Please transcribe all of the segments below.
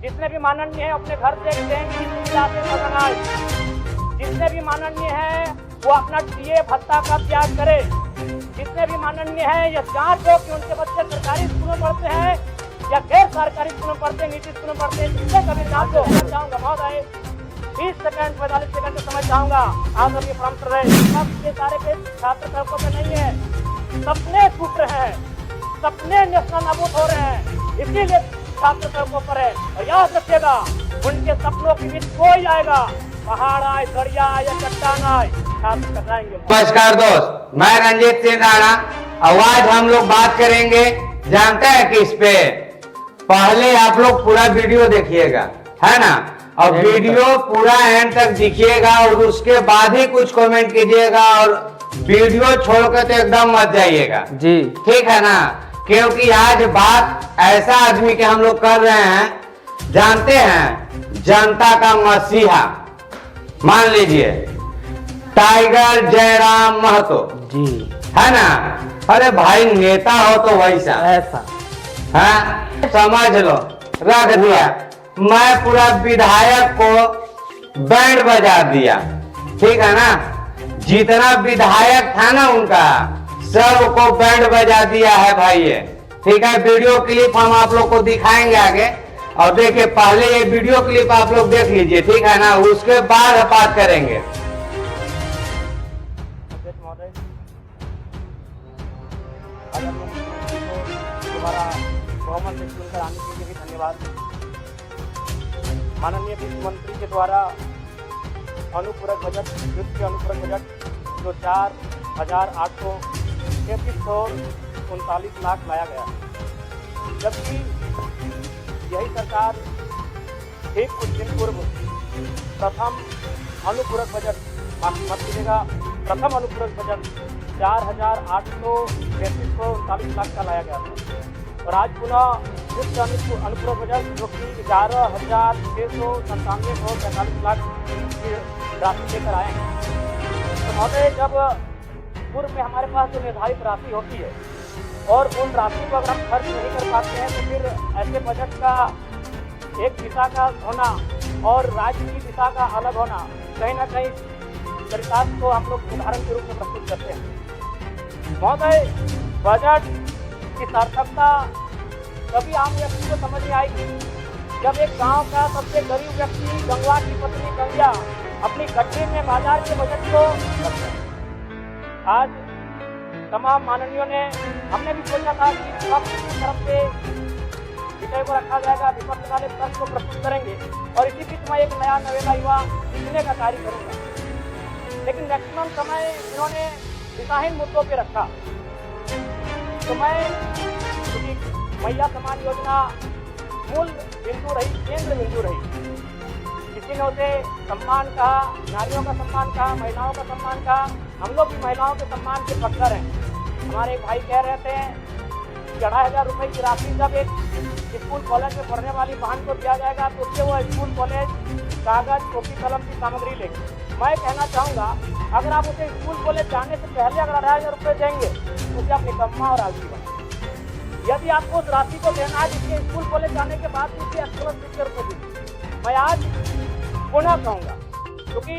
जितने भी माननीय है अपने घर से सुविधा से सदन आए। जितने भी माननीय है वो अपना टीए भत्ता का त्याग करे। जितने भी माननीय है यह जांच हो कि उनके बच्चे सरकारी स्कूलों में पढ़ते हैं या गैर सरकारी स्कूलों में पढ़ते हैं, निजी स्कूलों में पढ़ते हैं, जिससे कभी जांच हो। चाहूंगा महोदय 20 सेकंड 45 सेकंड का समय चाहूंगा। आप अभी परम्पर रहे सब ये सारे के छात्र सड़कों पे नहीं है, सपने टूट रहे हैं, सपने नेशनल नाबूद हो रहे हैं, इसीलिए छात्र सड़कों पर है। और याद रखिएगा उनके सपनों के बीच कोई आएगा, पहाड़ आए, दरिया आए या चट्टान आए, छात्र टकराएंगे। नमस्कार दोस्त, मैं रंजीत सिंह राणा। आज हम लोग बात करेंगे जानते हैं किस पे। पहले आप लोग पूरा वीडियो देखिएगा, है ना, और वीडियो पूरा एंड तक देखिएगा और उसके बाद ही कुछ कमेंट कीजिएगा और वीडियो छोड़कर तो एकदम मत जाइएगा जी, ठीक है ना। क्योंकि आज बात ऐसा आदमी के हम लोग कर रहे हैं, जानते हैं जनता का मसीहा, मान लीजिए टाइगर जयराम महतो जी, है ना। अरे भाई नेता हो तो वैसा ऐसा है, समझ लो, रख दिया। मैं पूरा विधायक को बैंड बजा दिया, ठीक है ना। जितना विधायक था ना उनका सबको बैंड बजा दिया है भाई ये, ठीक है। वीडियो क्लिप हम आप लोग को दिखाएंगे आगे, और देखिए पहले ये वीडियो क्लिप आप लोग देख लीजिए, ठीक है ना, उसके बाद बात करेंगे। दोबारा बहुमत से चुनकर आने के लिए भी धन्यवाद। माननीय वित्त मंत्री के द्वारा अनुपूरक बजट, वित्तीय अनुपूरक बजट जो 4,833 लाख लाया गया, जबकि यही सरकार ठीक कुछ दिन पूर्व प्रथम अनुपूरक बजट, माफ कीजिएगा, प्रथम अनुपूरक बजट 4,833 लाख का लाया गया था। और आज पुनः वित्त अनुपूरक बजट जो कि 11,697 लाख की राशि लेकर आए हैं। तो महोदय जब पूर्व में हमारे पास जो निर्धारित राशि होती है और उन राशि को अगर हम खर्च नहीं कर पाते हैं तो फिर ऐसे बजट का एक दिशा का होना और राज्य की दिशा का अलग होना कहीं ना कहीं चरितार्थ को हम लोग उदाहरण के रूप में प्रस्तुत करते हैं। महोदय बजट की सार्थकता कभी आम व्यक्ति को समझ में आएगी जब एक गांव का सबसे गरीब व्यक्ति गंगवा की पत्नी गंगा अपनी गठरी में बाजार के बजट को रखता है। आज तमाम माननीयों ने, हमने भी सोचा था कि विपक्ष की तरफ से विषय को रखा जाएगा, विपक्ष वाले पक्ष को प्रस्तुत करेंगे और इसी बीच में एक नया नवेला युवा लिखने का कार्य करूँगा। लेकिन मैक्सिमम समय इन्होंने दिशाहीन मुद्दों पे रखा। तो मैं मैया समान योजना मूल बिंदु रही, केंद्र बिंदु रही। किसी ने उसे सम्मान कहा, नारियों का सम्मान कहा, महिलाओं का सम्मान कहा। हम लोग भी महिलाओं के सम्मान के पक्षधर हैं। हमारे एक भाई कह रहे थे कि 2,500 रुपये की राशि जब एक स्कूल कॉलेज में पढ़ने वाली बहन को दिया जाएगा तो उससे वो स्कूल कॉलेज कागज, कॉपी कलम की सामग्री लेंगे। मैं कहना चाहूँगा अगर आप उसे स्कूल कॉलेज जाने से पहले अगर 2,500 रुपये देंगे तो उसे आप निकम्मा और आलसी बना। यदि आपको उस राशि को देना है जिसके स्कूल कॉलेज जाने के बाद उसे स्कॉलरशिप के रूप में दीजिए। मैं आज पुनः कहूँगा क्योंकि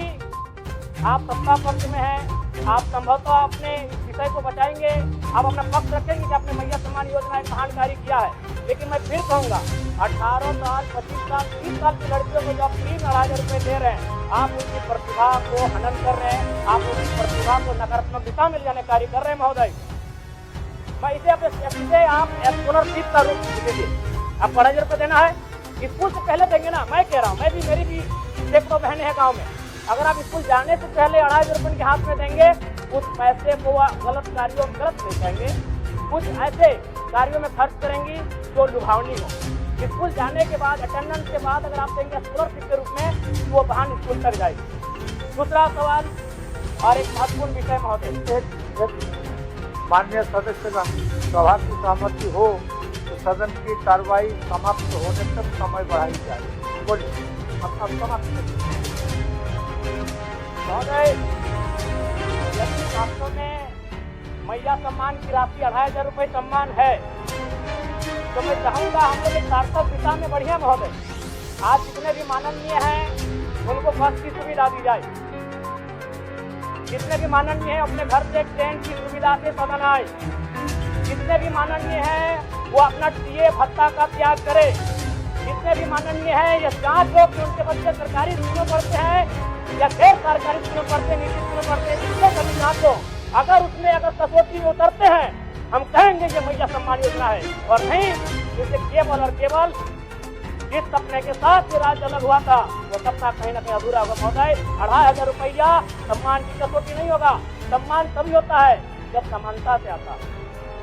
आप सत्ता पक्ष में हैं, आप संभवतः अपने विषय को बचाएंगे, आप अपना पक्ष रखेंगे कि आपने मैया सम्मान योजना एक महान कार्य किया है। लेकिन मैं फिर कहूँगा 18 साल, 25 साल, 30 साल की लड़कियों को जब 3,000 रुपये दे रहे हैं, आप उनकी प्रतिभा को हनन कर रहे हैं, आप उनकी प्रतिभा को नकारात्मक दिशा में ले जाने कार्य कर रहे हैं। महोदय मैं इसे अपने आप स्कॉलरशिप का रूप दीजिए। आप 2,000 रुपये देना है, स्कूल से पहले देंगे ना। मैं कह रहा हूँ, मेरी भी सैकड़ों बहनें हैं गाँव में। अगर आप स्कूल जाने से पहले 2,500 रुपये के हाथ में देंगे, उस पैसे को गलत कार्यों में गलत नहीं जाएंगे, कुछ ऐसे कार्यों में खर्च करेंगी जो लुभावनी हो। स्कूल जाने के बाद, अटेंडेंस के बाद अगर आप देंगे स्कॉलरशिप के रूप में तो वो बहन स्कूल तक जाएगी। दूसरा सवाल और एक महत्वपूर्ण विषय महोदय, माननीय सदस्यगण सभा की सहमति हो तो सदन की कार्रवाई समाप्त होने तक समय बढ़ाई जाए। बोलिए, अब समाप्त महोदय यदि वास्तव में मैया सम्मान की राशि 2,500 रुपये सम्मान है तो मैं चाहूँगा हम लोग एक सार्थक दिशा में बढ़िया महोदय। आज जितने भी माननीय हैं उनको बस की सुविधा दी जाए। जितने भी माननीय हैं अपने घर से ट्रेन की सुविधा से सदन आए। जितने भी माननीय हैं वो अपना टीए भत्ता का त्याग करे। जितने भी माननीय हैं ये जांच लो कि उनके बच्चे सरकारी स्कूलों पढ़ते हैं या गैर सरकारी स्कूलों पढ़ते हैं, निजी स्कूलों पढ़ते हैं, जिसको कभी जांच लो। अगर उसमें अगर कसौटी में उतरते हैं हम कहेंगे ये मैया सम्मान योजना है, और नहीं जैसे केवल और केवल जिस सपने के साथ ये राज्य अलग हुआ था वो सपना कहीं ना कहीं अधूरा होगा। महोदय 2500 रुपया सम्मान की कसौटी नहीं होगा। सम्मान तभी होता है जब समानता से आता है।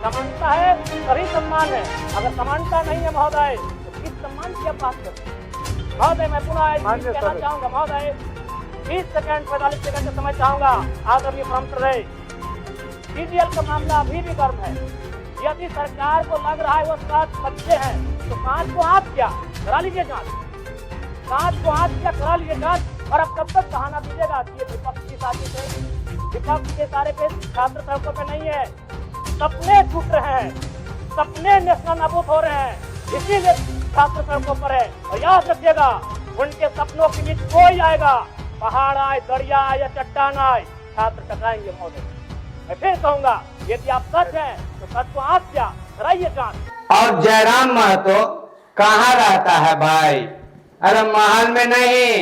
समानता है तभी सम्मान है। अगर समानता नहीं है महोदय तो किस सम्मान की आप बात करते हैं? महोदय मैं पुनः कहना चाहूंगा महोदय 20 सेकंड 45 सेकंड का समय चाहूंगा। आदरणीय प्रमोटर रहे सीजीएल का मामला अभी भी गर्म है। यदि सरकार को लग रहा है वो 7 बच्चे हैं तो 5 को हाथ क्या करा लीजिए जांच, 5 को हाथ क्या करा लीजिए जांच। और अब कब तक बहाना दीजिएगा कि ये विपक्ष की साजिश है? विपक्ष के सारे पे छात्र सड़कों पे नहीं है, सपने टूट रहे हैं, सपने नेशनल नाबूद हो रहे हैं, इसीलिए छात्र सड़कों पर है। और याद रखिएगा उनके सपनों के बीच कोई आएगा, पहाड़ आए, दरिया आए या चट्टान आए, छात्र टकराएंगे महोदय। मैं फिर कहूंगा यदि आप सच है तो सच को आप क्या कराइए जांच। और जयराम महतो कहाँ रहता है भाई? अरे महल में नहीं,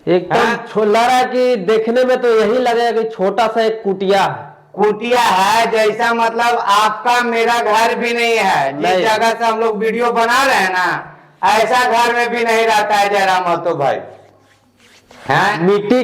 एकदम छोला रहा कि देखने में तो यही लगेगा कि छोटा सा एक कुटिया है। कुटिया है जैसा, मतलब आपका मेरा घर भी नहीं है। जिस नहीं। जगह से हम लोग वीडियो बना रहे हैं ना ऐसा घर में भी नहीं रहता है जयराम महतो भाई। हैं? मिट्टी